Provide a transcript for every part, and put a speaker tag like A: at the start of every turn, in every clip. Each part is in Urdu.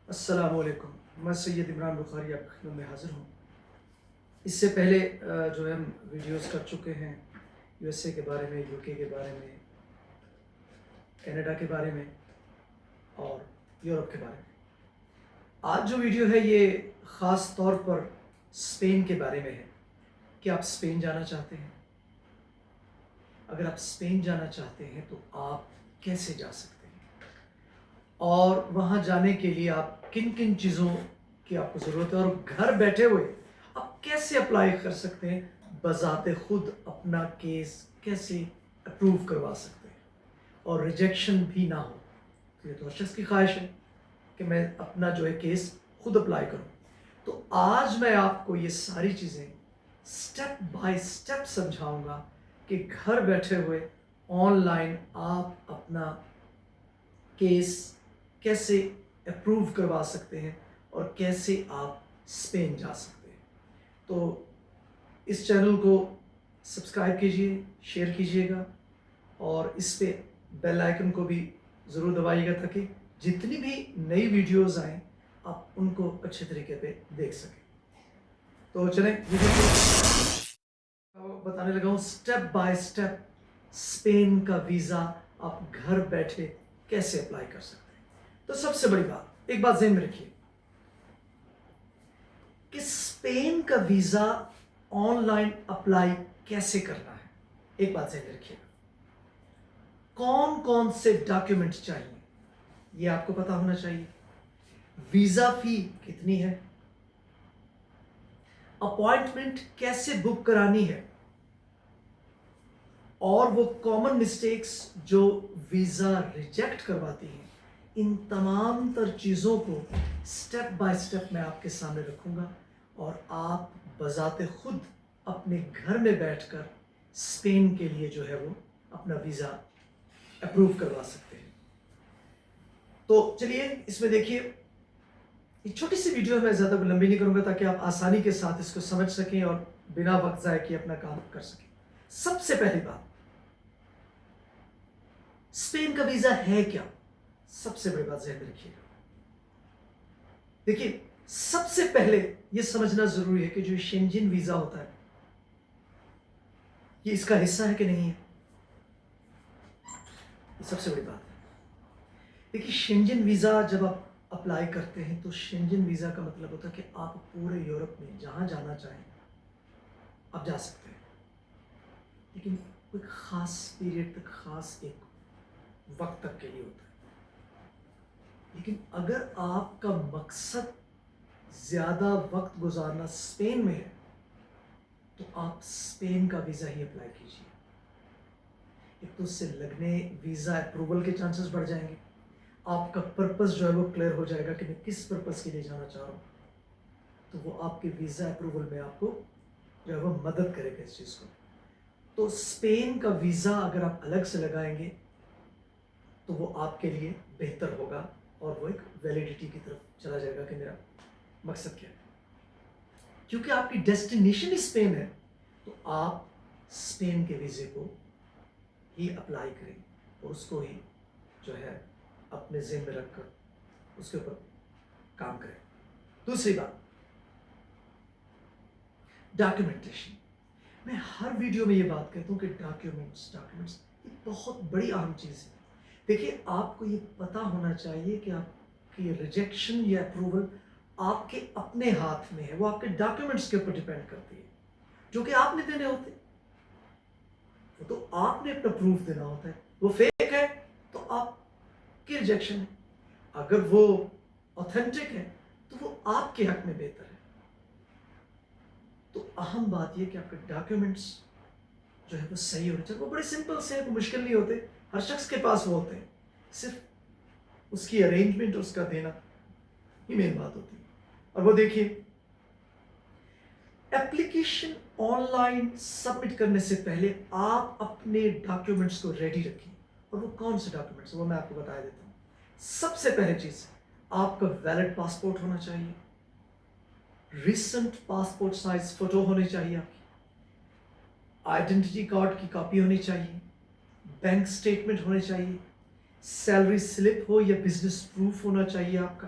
A: السلام علیکم، میں سید عمران بخاری آپ کی خدمت میں حاضر ہوں۔ اس سے پہلے جو ہے ہم ویڈیوز کر چکے ہیں یو ایس اے کے بارے میں، یو کے کے بارے میں، کینیڈا کے بارے میں اور یورپ کے بارے میں۔ آج جو ویڈیو ہے یہ خاص طور پر اسپین کے بارے میں ہے کہ آپ اسپین جانا چاہتے ہیں۔ اگر آپ اسپین جانا چاہتے ہیں تو آپ کیسے جا سکتے ہیں اور وہاں جانے کے لیے آپ کن کن چیزوں کی آپ کو ضرورت ہے، اور گھر بیٹھے ہوئے آپ کیسے اپلائی کر سکتے ہیں، بذات خود اپنا کیس کیسے اپروو کروا سکتے ہیں اور ریجیکشن بھی نہ ہو۔ تو یہ تو ہر شخص کی خواہش ہے کہ میں اپنا جو ہے کیس خود اپلائی کروں۔ تو آج میں آپ کو یہ ساری چیزیں سٹیپ بائی سٹیپ سمجھاؤں گا کہ گھر بیٹھے ہوئے آن لائن آپ اپنا کیس کیسے اپروو کروا سکتے ہیں اور کیسے آپ اسپین جا سکتے ہیں۔ تو اس چینل کو سبسکرائب کیجئے، شیئر کیجئے گا اور اس پہ بیل آئیکن کو بھی ضرور دبائیے گا تاکہ جتنی بھی نئی ویڈیوز آئیں آپ ان کو اچھے طریقے پہ دیکھ سکیں۔ تو چلیں ویڈیو کو بتانے لگا ہوں سٹیپ بائی سٹیپ اسپین کا ویزا آپ گھر بیٹھے کیسے اپلائی کر سکتے ہیں۔ تو سب سے بڑی بات، ایک بات ذہن میں رکھیے کہ اسپین کا ویزا آن لائن اپلائی کیسے کرنا ہے۔ ایک بات ذہن میں رکھیے گا، کون کون سے ڈاکیومنٹ چاہیے یہ آپ کو پتا ہونا چاہیے۔ ویزا فی کتنی ہے، اپوائنٹمنٹ کیسے بک کرانی ہے، اور وہ کامن مسٹیکس جو ویزا ریجیکٹ کرواتی ہیں، ان تمام تر چیزوں کو سٹیپ بائی سٹیپ میں آپ کے سامنے رکھوں گا اور آپ بذات خود اپنے گھر میں بیٹھ کر اسپین کے لیے جو ہے وہ اپنا ویزا اپروو کروا سکتے ہیں۔ تو چلیے اس میں دیکھیے، یہ چھوٹی سی ویڈیو میں زیادہ لمبی نہیں کروں گا تاکہ آپ آسانی کے ساتھ اس کو سمجھ سکیں اور بنا وقت ضائع کیے اپنا کام کر سکیں۔ سب سے پہلی بات، اسپین کا ویزا ہے کیا؟ سب سے بڑی بات ذہن میں رکھیے گا۔ دیکھیے، سب سے پہلے یہ سمجھنا ضروری ہے کہ جو شینجن ویزا ہوتا ہے یہ اس کا حصہ ہے کہ نہیں ہے۔ یہ سب سے بڑی بات ہے۔ دیکھیے، شینجن ویزا جب آپ اپلائی کرتے ہیں تو شینجن ویزا کا مطلب ہوتا ہے کہ آپ پورے یورپ میں جہاں جانا چاہیں آپ جا سکتے ہیں، لیکن کوئی خاص پیریڈ تک، خاص ایک وقت تک کے لیے ہوتا ہے۔ لیکن اگر آپ کا مقصد زیادہ وقت گزارنا اسپین میں ہے تو آپ اسپین کا ویزا ہی اپلائی کیجیے۔ ایک تو اس سے لگنے ویزا اپروول کے چانسز بڑھ جائیں گے، آپ کا پرپس جو ہے وہ کلیئر ہو جائے گا کہ میں کس پرپس کے لیے جانا چاہ رہا ہوں، تو وہ آپ کے ویزا اپروول میں آپ کو جو ہے وہ مدد کرے گا اس چیز کو۔ تو اسپین کا ویزا اگر آپ الگ سے لگائیں گے تو وہ آپ کے لیے بہتر ہوگا اور وہ ایک ویلیڈیٹی کی طرف چلا جائے گا کہ میرا مقصد کیا ہے۔ کیونکہ آپ کی ڈیسٹینیشن اسپین ہے تو آپ اسپین کے ویزے کو ہی اپلائی کریں اور اس کو ہی جو ہے اپنے ذہن میں رکھ کر اس کے اوپر کام کریں۔ دوسری بات، ڈاکیومنٹیشن۔ میں ہر ویڈیو میں یہ بات کہتا ہوں کہ ڈاکیومنٹس یہ بہت بڑی اہم چیز ہے۔ دیکھیے، آپ کو یہ پتا ہونا چاہیے کہ آپ کی ریجیکشن یا اپروول آپ کے اپنے ہاتھ میں ہے، وہ آپ کے ڈاکیومنٹس کے اوپر ڈیپینڈ کرتی ہے جو کہ آپ نے دینے ہوتے ہیں۔ وہ تو آپ نے اپنا پروف دینا ہوتا ہے، وہ فیک ہے تو آپ کی ریجیکشن ہے، اگر وہ اوتھینٹک ہے تو وہ آپ کے حق میں بہتر ہے۔ تو اہم بات یہ کہ آپ کے ڈاکیومنٹس جو ہے وہ صحیح ہونے چاہیے۔ وہ بڑے سمپل سے ہیں، کوئی مشکل نہیں ہوتے، ہر شخص کے پاس وہ ہوتے ہیں، صرف اس کی ارینجمنٹ اس کا دینا ہی مین بات ہوتی ہے۔ اور وہ دیکھیے، اپلیکیشن آن لائن سبمٹ کرنے سے پہلے آپ اپنے ڈاکیومنٹس کو ریڈی رکھیں، اور وہ کون سے ڈاکیومنٹس وہ میں آپ کو بتا دیتا ہوں۔ سب سے پہلے چیز، آپ کا ویلڈ پاسپورٹ ہونا چاہیے، ریسنٹ پاسپورٹ سائز فوٹو ہونی چاہیے، آپ کی آئیڈینٹی کارڈ کی کاپی ہونی چاہیے، بینک سٹیٹمنٹ ہونے چاہیے، سیلری سلپ ہو یا بزنس پروف ہونا چاہیے آپ کا،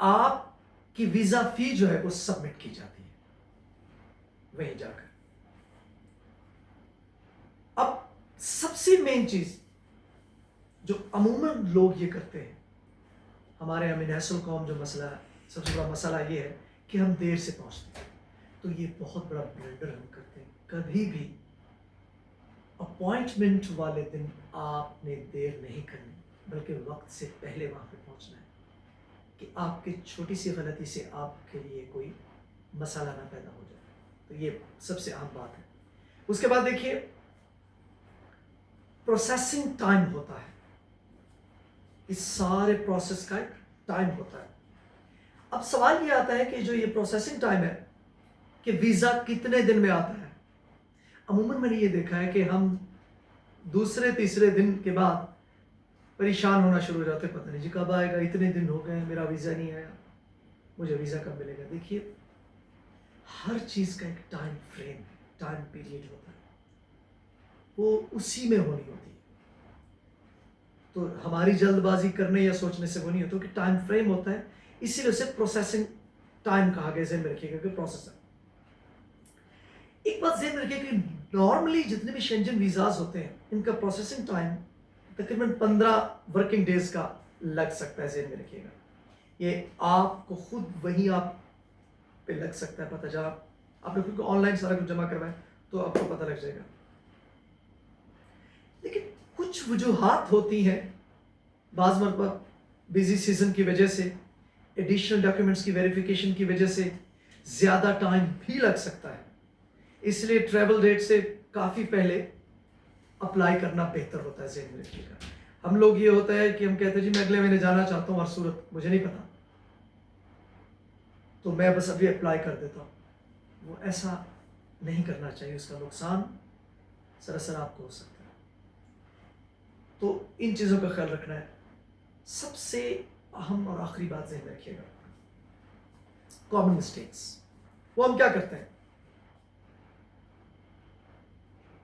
A: آپ کی ویزا فی جو ہے وہ سبمٹ کی جاتی ہے وہیں جا کر. اب سب سے مین چیز جو عموماً لوگ یہ کرتے ہیں، ہمارے ہم نیشنل قوم جو مسئلہ ہے، سب سے بڑا مسئلہ یہ ہے کہ ہم دیر سے پہنچتے ہیں. تو یہ بہت بڑا بلنڈر ہم کرتے ہیں. کبھی بھی اپوائنٹمنٹ والے دن آپ نے دیر نہیں کرنی، بلکہ وقت سے پہلے وہاں پہ پہنچنا ہے کہ آپ کی چھوٹی سی غلطی سے آپ کے لیے کوئی مسئلہ نہ پیدا ہو جائے. تو یہ سب سے اہم بات ہے. اس کے بعد دیکھیے پروسیسنگ ٹائم ہوتا ہے. اس سارے پروسیس کا ایک ٹائم ہوتا ہے. اب سوال یہ آتا ہے کہ جو یہ پروسیسنگ ٹائم ہے کہ ویزا کتنے دن میں آتا ہے. عموماً میں نے یہ دیکھا ہے کہ ہم دوسرے تیسرے دن کے بعد پریشان ہونا شروع ہو جاتے ہیں، پتہ نہیں جی کب آئے گا، اتنے دن ہو گئے میرا ویزا نہیں آیا، مجھے ویزا کب ملے گا. دیکھیے ہر چیز کا ایک ٹائم فریم ہے، ٹائم پیریڈ ہوتا ہے، وہ اسی میں ہونی ہوتی ہے. تو ہماری جلد بازی کرنے یا سوچنے سے وہ نہیں ہوتا کہ ٹائم فریم ہوتا ہے. اسی لیے اسے پروسیسنگ ٹائم کہا گیا. ذہن میں رکھیے گا کہ پروسیسر. ایک بات ذہن میں رکھیے کہ نارملی جتنے بھی شینجن ویزاز ہوتے ہیں ان کا پروسیسنگ ٹائم تقریباً 15 ورکنگ ڈیز کا لگ سکتا ہے. ذہن میں رکھیے گا یہ آپ کو خود وہیں آپ پہ لگ سکتا ہے پتہ. جب آپ نے خود کو آن لائن سارا کچھ جمع کروائے تو آپ کو پتہ لگ جائے گا. لیکن کچھ وجوہات ہوتی ہیں، بعض مرتبہ بیزی سیزن کی وجہ سے، ایڈیشنل ڈاکیومنٹس کی ویریفیکیشن کی وجہ سے زیادہ ٹائم بھی لگ سکتا ہے. اس لیے ٹریول ڈیٹ سے کافی پہلے اپلائی کرنا بہتر ہوتا ہے. ذہن میں رکھیے گا. ہم لوگ یہ ہوتا ہے کہ ہم کہتے ہیں جی میں اگلے مہینے جانا چاہتا ہوں اور صورت مجھے نہیں پتا تو میں بس ابھی اپلائی کر دیتا ہوں. وہ ایسا نہیں کرنا چاہیے. اس کا نقصان سراسر آپ کو ہو سکتا ہے. تو ان چیزوں کا خیال رکھنا ہے. سب سے اہم اور آخری بات ذہن میں رکھیے گا، کامن مسٹیکس. وہ ہم کیا کرتے ہیں؟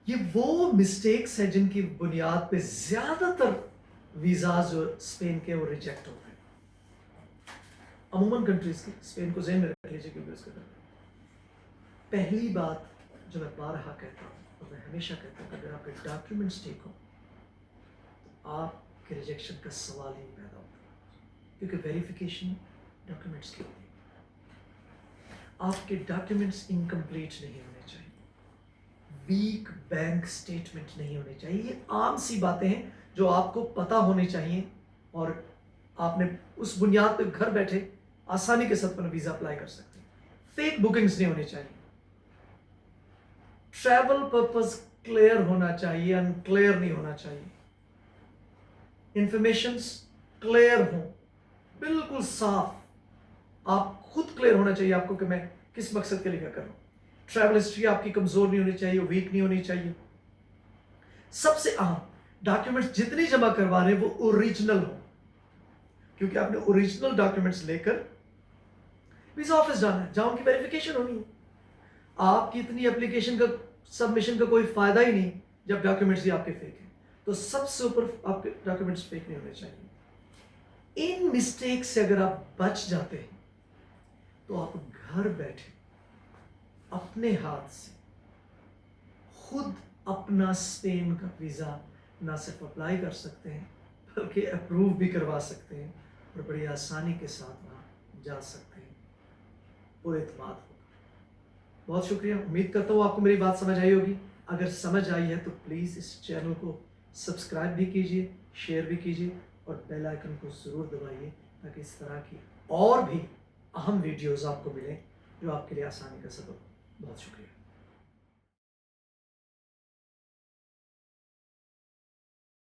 A: یہ وہ مسٹیکس ہیں جن کی بنیاد پہ زیادہ تر ویزاز جو اسپین کے وہ ریجیکٹ ہوتے ہیں. عموماً کنٹریز کی. اسپین کو ذہن میں رکھ لیجیے کیونکہ اس کے اندر پہلی بات جو میں بارہا کہتا ہوں اور میں ہمیشہ کہتا ہوں کہ اگر آپ کے ڈاکیومنٹس ٹھیک ہوں تو آپ کے ریجیکشن کا سوال ہی پیدا ہوتا ہے. کیونکہ ویریفیکیشن ڈاکیومنٹس کی ہوتی ہے. آپ کے ڈاکیومنٹس انکمپلیٹ نہیں ہونے چاہیے، ویک بینک سٹیٹمنٹ نہیں ہونے چاہیے. یہ عام سی باتیں ہیں جو آپ کو پتہ ہونی چاہیے اور آپ نے اس بنیاد پہ گھر بیٹھے آسانی کے ساتھ ویزا اپلائی کر سکتے ہیں. فیک بکنگز نہیں ہونی چاہیے. ٹریول پرپز کلیئر ہونا چاہیے، ان کلیئر نہیں ہونا چاہیے. انفارمیشنز کلیئر ہوں، بالکل صاف. آپ خود کلیئر ہونا چاہیے آپ کو کہ میں کس مقصد کے لیے کیا کر رہا ہوں. ٹریول ہسٹری آپ کی کمزور نہیں ہونی چاہیے، ویک نہیں ہونی چاہیے. سب سے اہم ڈاکیومنٹس جتنی جمع کروا رہے ہیں وہ اوریجنل ہوں، کیونکہ آپ نے اوریجنل ڈاکیومنٹس لے کر ویزا آفس جانا ہے جہاں ان کی ویریفیکیشن ہونی ہے. آپ کی اتنی اپلیکیشن کا سبمیشن کا کوئی فائدہ ہی نہیں جب ڈاکیومنٹس ہی آپ کے فیک ہیں. تو سب سے اوپر آپ کے ڈاکیومنٹس فیک نہیں ہونے چاہیے. ان مسٹیک سے اگر آپ بچ جاتے ہیں تو آپ گھر بیٹھے اپنے ہاتھ سے خود اپنا اسپین کا ویزا نہ صرف اپلائی کر سکتے ہیں بلکہ اپروو بھی کروا سکتے ہیں اور بڑی آسانی کے ساتھ وہاں جا سکتے ہیں. اور اعتماد ہوگا. بہت شکریہ. امید کرتا ہوں آپ کو میری بات سمجھ آئی ہوگی. اگر سمجھ آئی ہے تو پلیز اس چینل کو سبسکرائب بھی کیجیے، شیئر بھی کیجیے اور بیل آئیکن کو ضرور دبائیے تاکہ اس طرح کی اور بھی اہم ویڈیوز آپ کو ملیں جو آپ کے لیے آسانی کا سبب. بہت شکریہ.